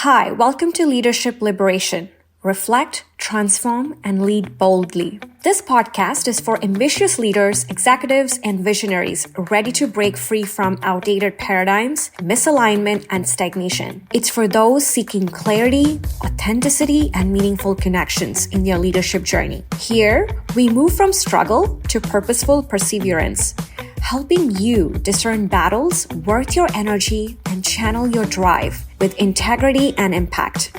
Hi, welcome to Leadership Liberation. Reflect, transform, and lead boldly. This podcast is for ambitious leaders, executives, and visionaries ready to break free from outdated paradigms, misalignment, and stagnation. It's for those seeking clarity, authenticity, and meaningful connections in their leadership journey. Here, we move from struggle to purposeful perseverance, helping you discern battles worth your energy and channel your drive with integrity and impact.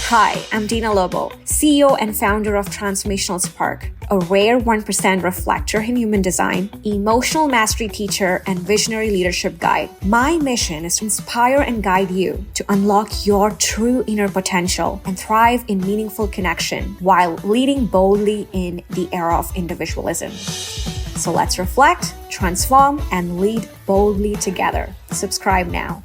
Hi, I'm Dina Lobo, CEO and founder of Transformational Spark, a rare 1% reflector in human design, emotional mastery teacher, and visionary leadership guide. My mission is to inspire and guide you to unlock your true inner potential and thrive in meaningful connection while leading boldly in the era of individualism. So let's reflect, transform, and lead boldly together. Subscribe now.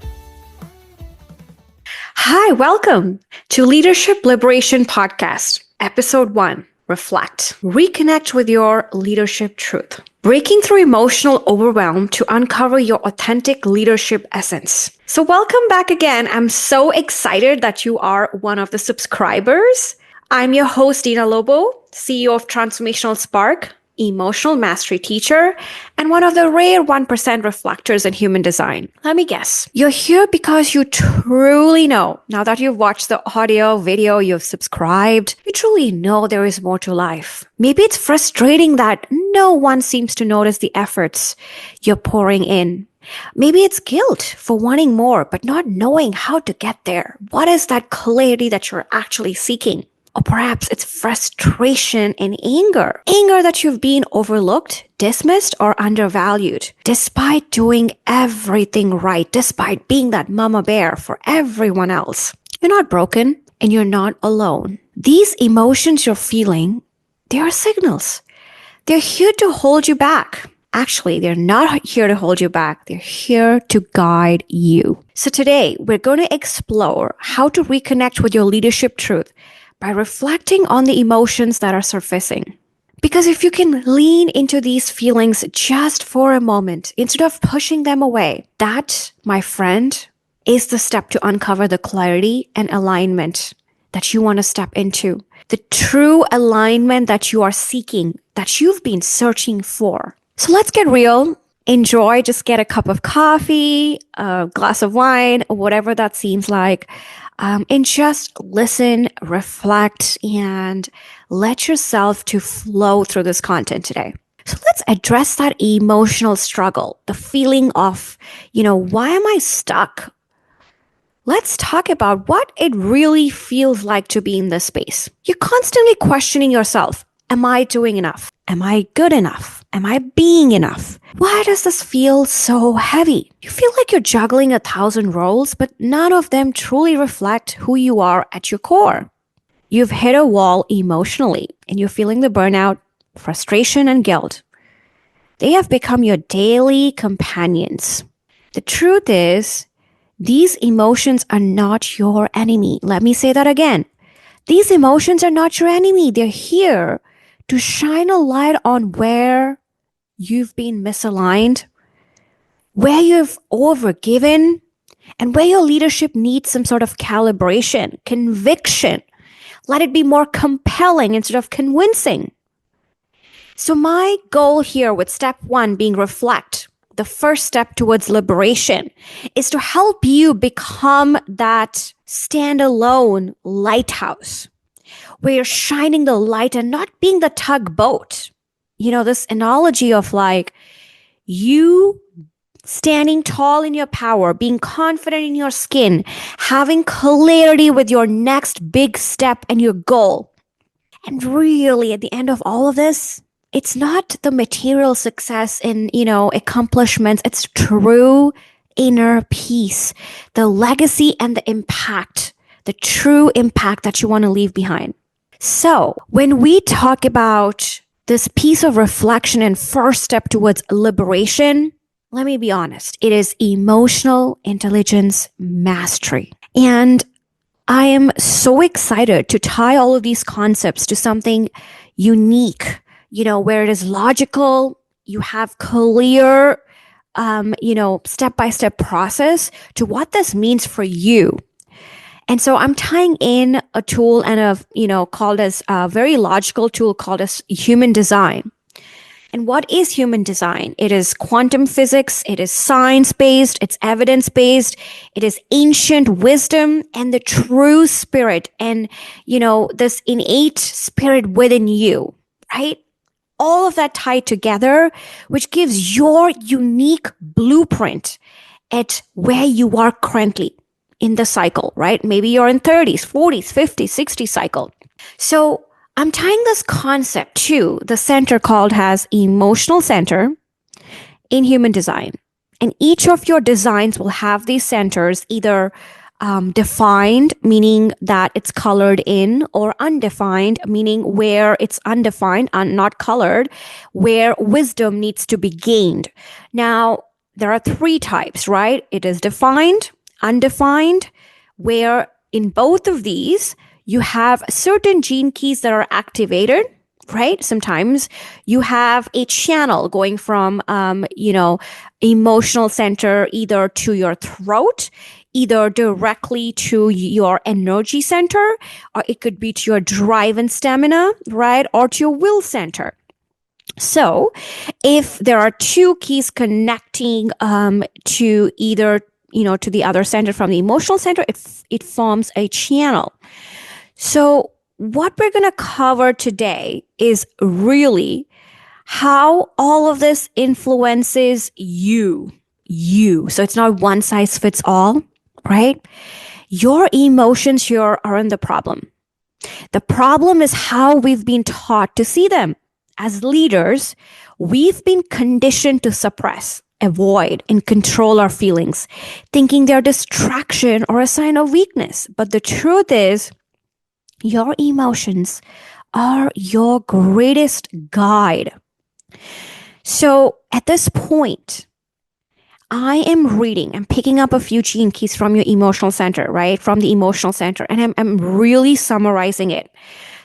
Hi, welcome to Leadership Liberation Podcast, Episode 1, Reflect. Reconnect with your leadership truth. Breaking through emotional overwhelm to uncover your authentic leadership essence. So welcome back again. I'm so excited that you are one of the subscribers. I'm your host, Dina Lobo, CEO of Transformational Spark, emotional mastery teacher, and one of the rare 1% reflectors in human design. Let me guess. You're here because you truly know, now that you've watched the audio, video, you've subscribed, you truly know there is more to life. Maybe it's frustrating that no one seems to notice the efforts you're pouring in. Maybe it's guilt for wanting more, but not knowing how to get there. What is that clarity that you're actually seeking? Or perhaps it's frustration and anger. Anger that you've been overlooked, dismissed, or undervalued. Despite doing everything right, despite being that mama bear for everyone else. You're not broken and you're not alone. These emotions you're feeling, they are signals. They're here to hold you back. Actually, they're not here to hold you back. They're here to guide you. So today, we're going to explore how to reconnect with your leadership truth by reflecting on the emotions that are surfacing. Because if you can lean into these feelings just for a moment, instead of pushing them away, that, my friend, is the step to uncover the clarity and alignment that you want to step into. The true alignment that you are seeking, that you've been searching for. So let's get real. Enjoy, just get a cup of coffee, a glass of wine, or whatever that seems like. And just listen, reflect, and let yourself to flow through this content today. So let's address that emotional struggle, the feeling of, why am I stuck? Let's talk about what it really feels like to be in this space. You're constantly questioning yourself. Am I doing enough? Am I good enough? Am I being enough? Why does this feel so heavy? You feel like you're juggling 1,000 roles, but none of them truly reflect who you are at your core. You've hit a wall emotionally, and you're feeling the burnout, frustration, and guilt. They have become your daily companions. The truth is, these emotions are not your enemy. Let me say that again. These emotions are not your enemy. They're here to shine a light on where you've been misaligned, where you've overgiven, and where your leadership needs some sort of calibration, conviction. Let it be more compelling instead of convincing. So my goal here with step 1 being reflect, the first step towards liberation, is to help you become that standalone lighthouse where you're shining the light and not being the tugboat. This analogy of you standing tall in your power, being confident in your skin, having clarity with your next big step and your goal. And really, at the end of all of this, it's not the material success and, accomplishments. It's true inner peace, the legacy and the impact, the true impact that you want to leave behind. So when we talk about this piece of reflection and first step towards liberation, let me be honest, it is emotional intelligence mastery. And I am so excited to tie all of these concepts to something unique, where it is logical, you have clear, step-by-step process to what this means for you. And so I'm tying in a tool and called as a very logical tool called as human design. And what is human design? It is quantum physics, it is science-based, it's evidence-based, it is ancient wisdom and the true spirit and, this innate spirit within you, right? All of that tied together, which gives your unique blueprint at where you are currently in the cycle, right? Maybe you're in 30s, 40s, 50s, 60s cycle. So I'm tying this concept to the center called as emotional center in human design. And each of your designs will have these centers either defined, meaning that it's colored in, or undefined, meaning where it's undefined and not colored, where wisdom needs to be gained. Now, there are 3 types, right? It is defined, undefined, where in both of these, you have certain gene keys that are activated, right? Sometimes you have a channel going from, emotional center either to your throat, either directly to your energy center, or it could be to your drive and stamina, right? Or to your will center. So if there are 2 keys connecting to either, to the other center from the emotional center, it forms a channel. So what we're going to cover today is really how all of this influences you. So it's not one size fits all, right? Your emotions here aren't the problem. The problem is how we've been taught to see them. As leaders, we've been conditioned to suppress, avoid, and control our feelings, thinking they're distraction or a sign of weakness. But the truth is, your emotions are your greatest guide. So at this point, I am picking up a few gene keys from your emotional center, right? From the emotional center. And I'm really summarizing it.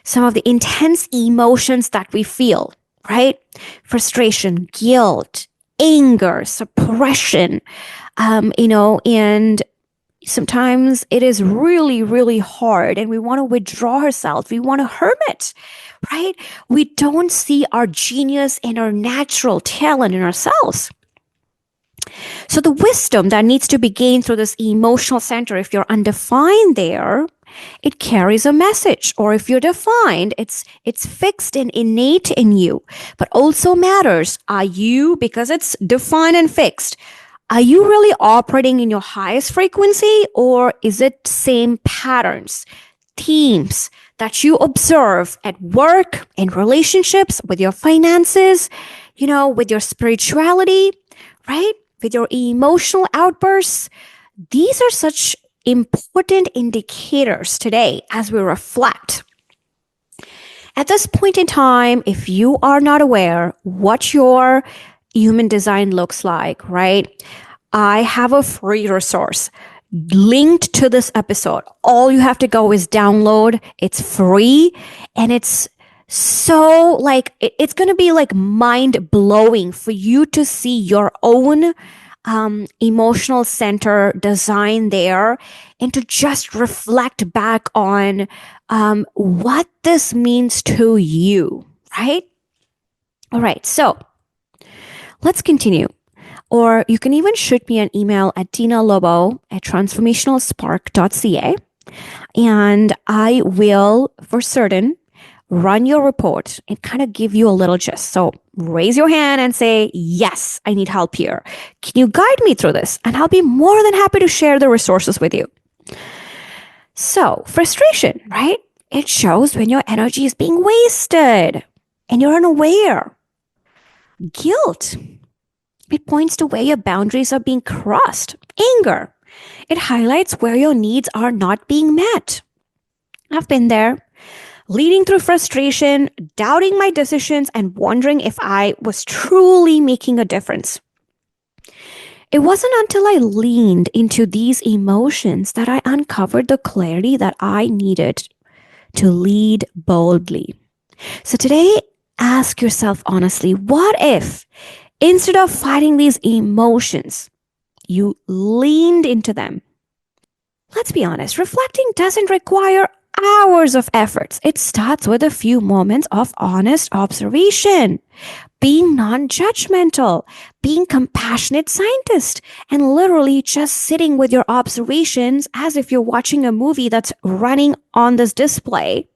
Some of the intense emotions that we feel, right? Frustration, guilt, anger, suppression, and sometimes it is really, really hard and we want to withdraw ourselves. We want to hermit, right? We don't see our genius and our natural talent in ourselves. So the wisdom that needs to be gained through this emotional center, if you're undefined there, it carries a message. Or if you're defined, it's fixed and innate in you, but also matters. Are you, because it's defined and fixed, are you really operating in your highest frequency, or is it same patterns, themes that you observe at work, in relationships, with your finances, with your spirituality, right? With your emotional outbursts? These are such important indicators today as we reflect. At this point in time, if you are not aware what your human design looks like, right? I have a free resource linked to this episode. All you have to go is download. It's free and it's so it's going to be mind blowing for you to see your own emotional center design there and to just reflect back on what this means to you, right? All right, so let's continue. Or you can even shoot me an email at dinalobo@transformationalspark.ca and I will, for certain, run your report and kind of give you a little gist. So raise your hand and say, yes, I need help here. Can you guide me through this? And I'll be more than happy to share the resources with you. So frustration, right? It shows when your energy is being wasted and you're unaware. Guilt. It points to where your boundaries are being crossed. Anger. It highlights where your needs are not being met. I've been there, leading through frustration, doubting my decisions, and wondering if I was truly making a difference. It wasn't until I leaned into these emotions that I uncovered the clarity that I needed to lead boldly. So today, ask yourself honestly, what if instead of fighting these emotions, you leaned into them? Let's be honest, reflecting doesn't require hours of efforts. It starts with a few moments of honest observation, being non-judgmental, being compassionate scientist, and literally just sitting with your observations as if you're watching a movie that's running on this display.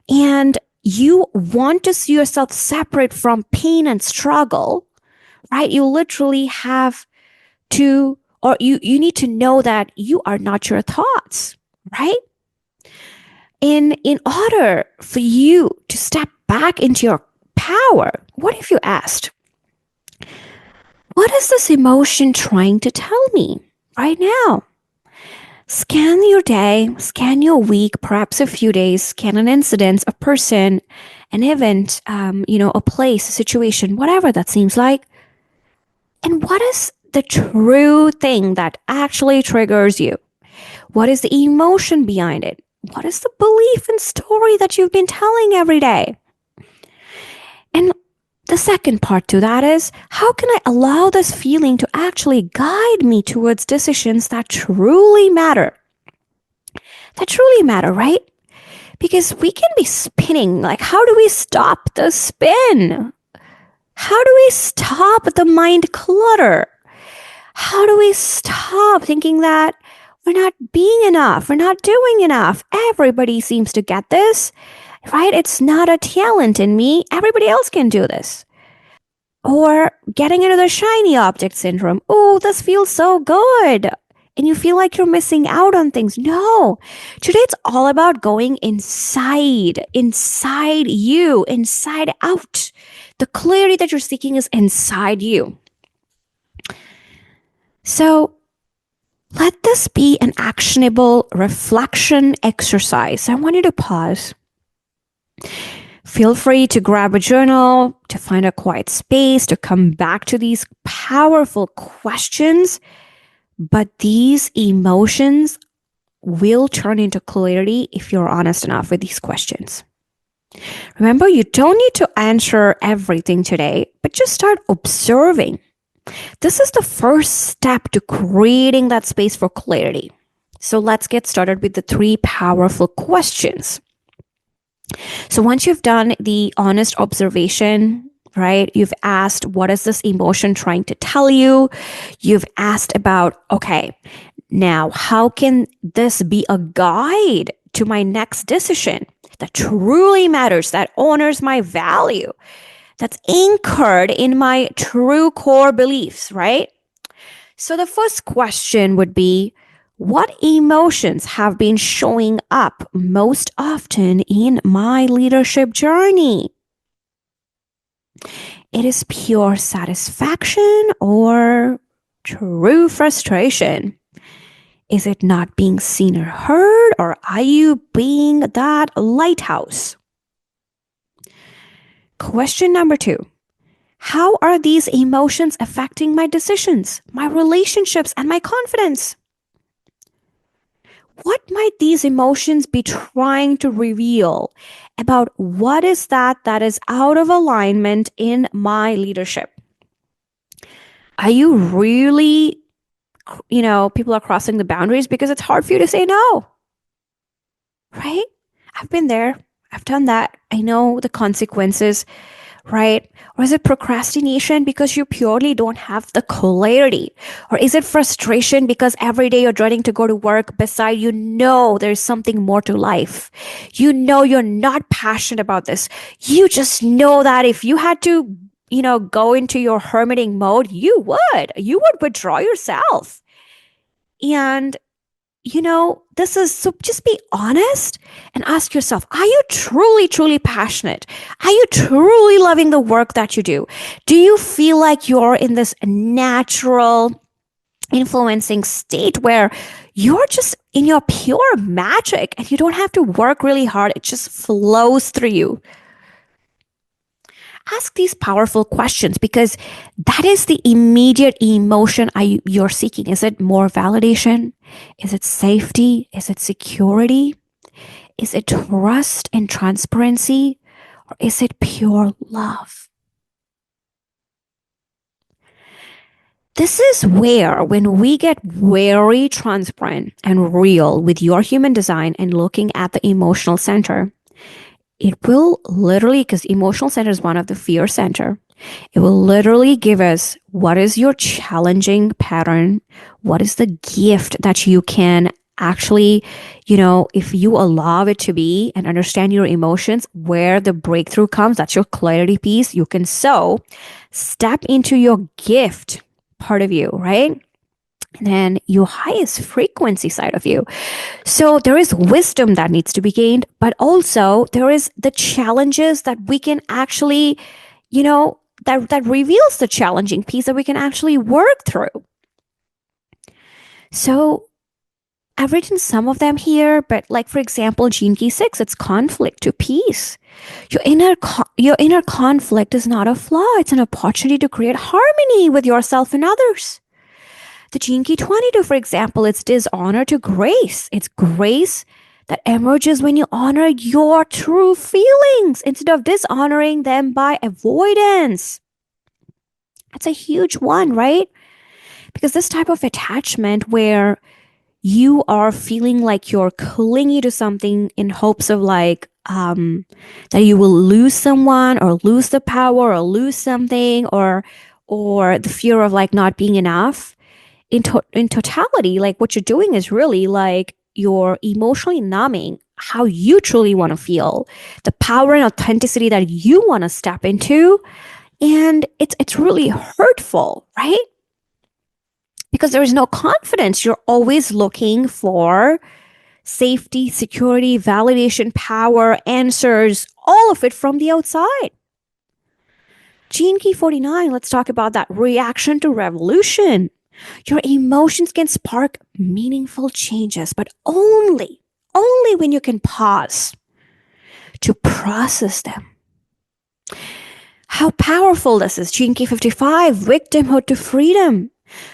And you want to see yourself separate from pain and struggle, right? You literally have to, or you need to know that you are not your thoughts, right? In order for you to step back into your power, what if you asked, what is this emotion trying to tell me right now? Scan your day, scan your week, perhaps a few days, scan an incident, a person, an event, a place, a situation, whatever that seems like. And what is the true thing that actually triggers you? What is the emotion behind it? What is the belief and story that you've been telling every day? And the second part to that is, how can I allow this feeling to actually guide me towards decisions that truly matter? That truly matter, right? Because we can be spinning. Like, how do we stop the spin? How do we stop the mind clutter? How do we stop thinking that we're not being enough? We're not doing enough. Everybody seems to get this, right? It's not a talent in me. Everybody else can do this. Or getting into the shiny object syndrome. Oh, this feels so good. And you feel like you're missing out on things. No. Today it's all about going inside you, inside out. The clarity that you're seeking is inside you. So let this be an actionable reflection exercise. I want you to pause. Feel free to grab a journal, to find a quiet space, to come back to these powerful questions. But these emotions will turn into clarity if you're honest enough with these questions. Remember, you don't need to answer everything today, but just start observing. This is the first step to creating that space for clarity. So let's get started with the 3 powerful questions. So once you've done the honest observation, right? You've asked, what is this emotion trying to tell you? You've asked about, okay, now how can this be a guide to my next decision that truly matters, that honors my value, that's anchored in my true core beliefs, right? So the first question would be, what emotions have been showing up most often in my leadership journey? It is pure satisfaction or true frustration? Is it not being seen or heard, or are you being that lighthouse? Question number 2. How are these emotions affecting my decisions, my relationships, and my confidence? What might these emotions be trying to reveal about what is that is out of alignment in my leadership? Are you really, people are crossing the boundaries because it's hard for you to say no, right? I've been there. I've done that. I know the consequences, right? Or is it procrastination because you purely don't have the clarity? Or is it frustration because every day you're dreading to go to work beside there's something more to life? You're not passionate about this. You just know that if you had to, go into your hermiting mode, you would withdraw yourself. And this is, so just be honest and ask yourself, are you truly, truly passionate? Are you truly loving the work that you do? Do you feel like you're in this natural influencing state where you're just in your pure magic and you don't have to work really hard? It just flows through you. Ask these powerful questions because that is the immediate emotion you're seeking. Is it more validation? Is it safety? Is it security? Is it trust and transparency? Or is it pure love? This is where, when we get very transparent and real with your human design and looking at the emotional center, it will literally, because emotional center is one of the fear center, it will literally give us what is your challenging pattern, what is the gift that you can actually, if you allow it to be and understand your emotions, where the breakthrough comes, that's your clarity piece. You can step into your gift part of you, right? And then your highest frequency side of you. So there is wisdom that needs to be gained, but also there is the challenges that we can actually, that reveals the challenging piece that we can actually work through. So I've written some of them here, but like, for example, Gene Key 6, it's conflict to peace. Your inner conflict is not a flaw. It's an opportunity to create harmony with yourself and others. The Gene Key 22, for example, it's dishonor to grace. It's grace that emerges when you honor your true feelings instead of dishonoring them by avoidance. That's a huge one, right? Because this type of attachment where you are feeling like you're clingy to something in hopes of that you will lose someone or lose the power or lose something, or the fear of like not being enough. In totality, like what you're doing is really like you're emotionally numbing how you truly want to feel, the power and authenticity that you want to step into. And it's really hurtful, right? Because there is no confidence. You're always looking for safety, security, validation, power, answers, all of it from the outside. Gene Key 49, let's talk about that reaction to revolution. Your emotions can spark meaningful changes, but only when you can pause to process them. How powerful this is. Gene Key 55, victimhood to freedom.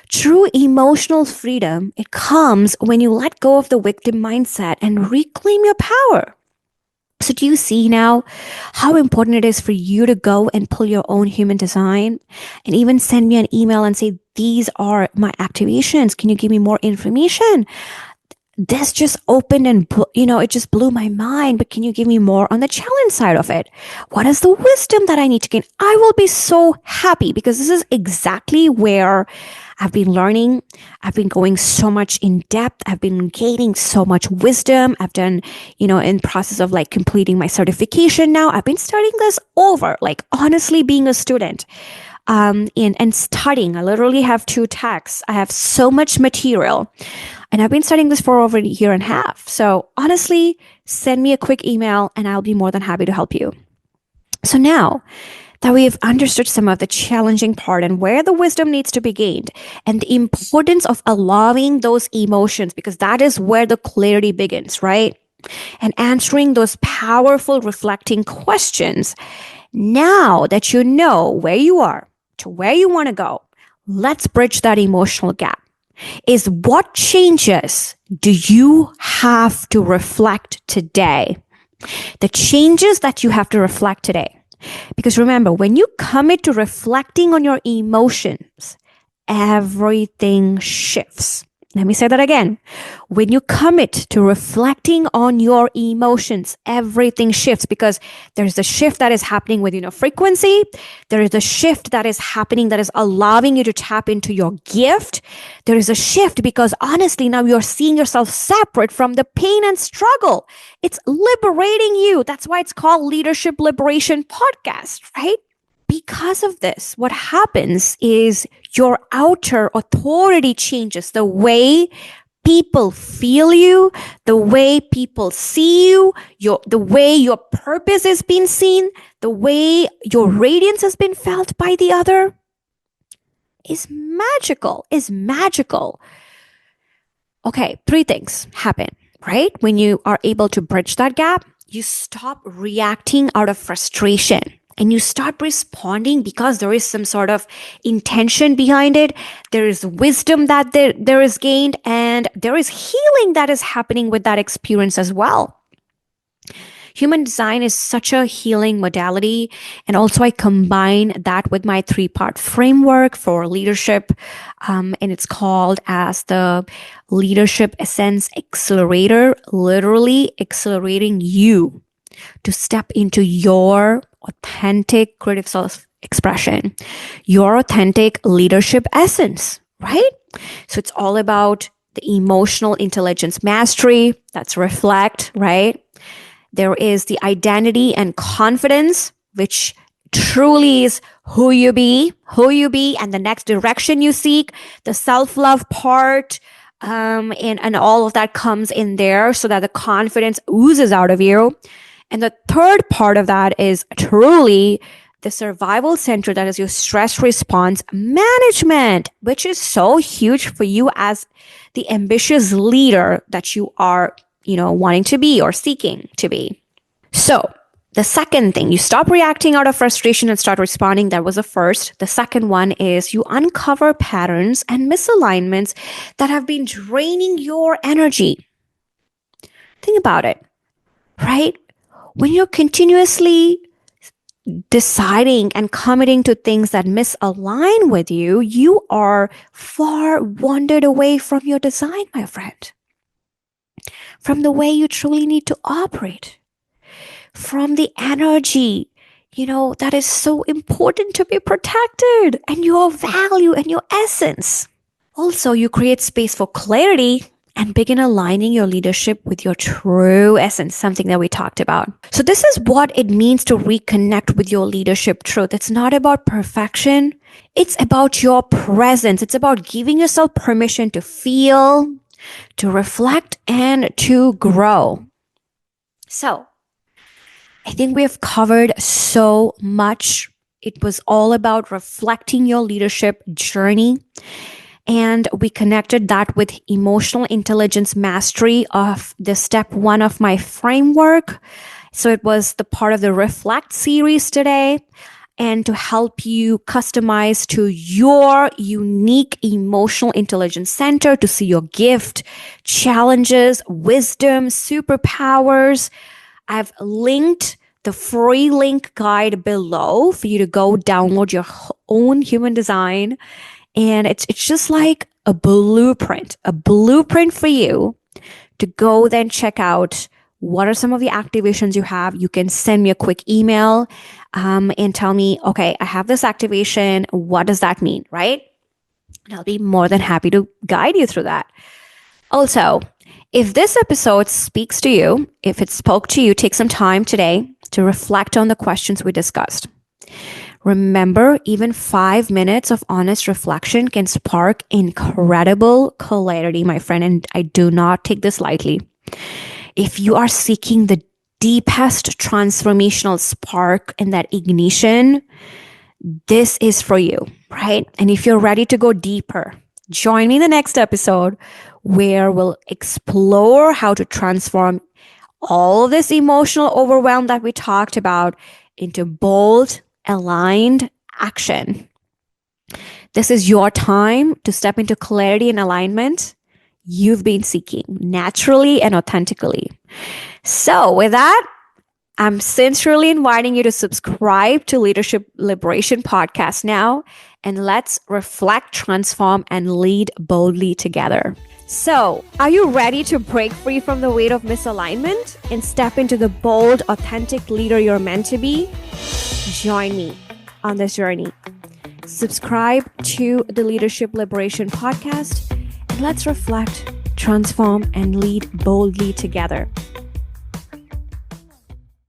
True emotional freedom, it comes when you let go of the victim mindset and reclaim your power. So do you see now how important it is for you to go and pull your own human design and even send me an email and say, these are my activations. Can you give me more information? This just opened and, it just blew my mind. But can you give me more on the challenge side of it? What is the wisdom that I need to gain? I will be so happy because this is exactly where I've been learning. I've been going so much in depth. I've been gaining so much wisdom. I've done, in process of like completing my certification now. I've been starting this over, like honestly being a student. And studying. I literally have 2 texts. I have so much material. And I've been studying this for over a year and a half. So honestly, send me a quick email and I'll be more than happy to help you. So now that we've understood some of the challenging part and where the wisdom needs to be gained and the importance of allowing those emotions, because that is where the clarity begins, right? And answering those powerful reflecting questions. Now that you know where you are to where you want to go, let's bridge that emotional gap. Is what changes do you have to reflect today? The changes that you have to reflect today. Because remember, when you commit to reflecting on your emotions, everything shifts. Let me say that again. When you commit to reflecting on your emotions, everything shifts because there's a shift that is happening with, frequency. There is a shift that is happening that is allowing you to tap into your gift. There is a shift because honestly, now you're seeing yourself separate from the pain and struggle. It's liberating you. That's why it's called Leadership Liberation Podcast, right? Because of this, what happens is your outer authority changes. The way people feel you, the way people see you, the way your purpose is being seen, the way your radiance has been felt by the other is magical, Okay, 3 things happen, right? When you are able to bridge that gap, you stop reacting out of frustration. And you start responding because there is some sort of intention behind it. There is wisdom that there is gained, and there is healing that is happening with that experience as well. Human design is such a healing modality. And also I combine that with my 3-part framework for leadership. And it's called as the Leadership Essence Accelerator, literally accelerating you to step into your authentic creative self-expression, your authentic leadership essence, right? So it's all about the emotional intelligence mastery. That's reflect, right? There is the identity and confidence, which truly is who you be, and the next direction you seek, the self-love part, and all of that comes in there so that the confidence oozes out of you. And the third part of that is truly the survival center, that is your stress response management, which is so huge for you as the ambitious leader that you are, wanting to be or seeking to be. So the second thing, you stop reacting out of frustration and start responding. That was the first. The second one is you uncover patterns and misalignments that have been draining your energy. Think about it, right? When you're continuously deciding and committing to things that misalign with you, you are far wandered away from your design, my friend. From the way you truly need to operate. From the energy, that is so important to be protected, and your value and your essence. Also, you create space for clarity and begin aligning your leadership with your true essence, something that we talked about. So this is what it means to reconnect with your leadership truth. It's not about perfection. It's about your presence. It's about giving yourself permission to feel, to reflect, and to grow. So I think we have covered so much. It was all about reflecting your leadership journey. And we connected that with emotional intelligence mastery of the step 1 of my framework. So it was the part of the Reflect series today. And to help you customize to your unique emotional intelligence center to see your gift, challenges, wisdom, superpowers. I've linked the free link guide below for you to go download your own human design. And it's just like a blueprint for you to go then check out what are some of the activations you have. You can send me a quick email and tell me, okay, I have this activation. What does that mean, right? And I'll be more than happy to guide you through that. Also, if this episode speaks to you, if it spoke to you, take some time today to reflect on the questions we discussed. Remember, even 5 minutes of honest reflection can spark incredible clarity, my friend, and I do not take this lightly. If you are seeking the deepest transformational spark and that ignition, this is for you, right? And if you're ready to go deeper, join me in the next episode where we'll explore how to transform all of this emotional overwhelm that we talked about into bold, aligned action. This is your time to step into clarity and alignment you've been seeking naturally and authentically. So with that, I'm sincerely inviting you to subscribe to Leadership Liberation Podcast now, and let's reflect, transform, and lead boldly together. So, are you ready to break free from the weight of misalignment and step into the bold, authentic leader you're meant to be? Join me on this journey. Subscribe to the Leadership Liberation Podcast, and let's reflect, transform, and lead boldly together.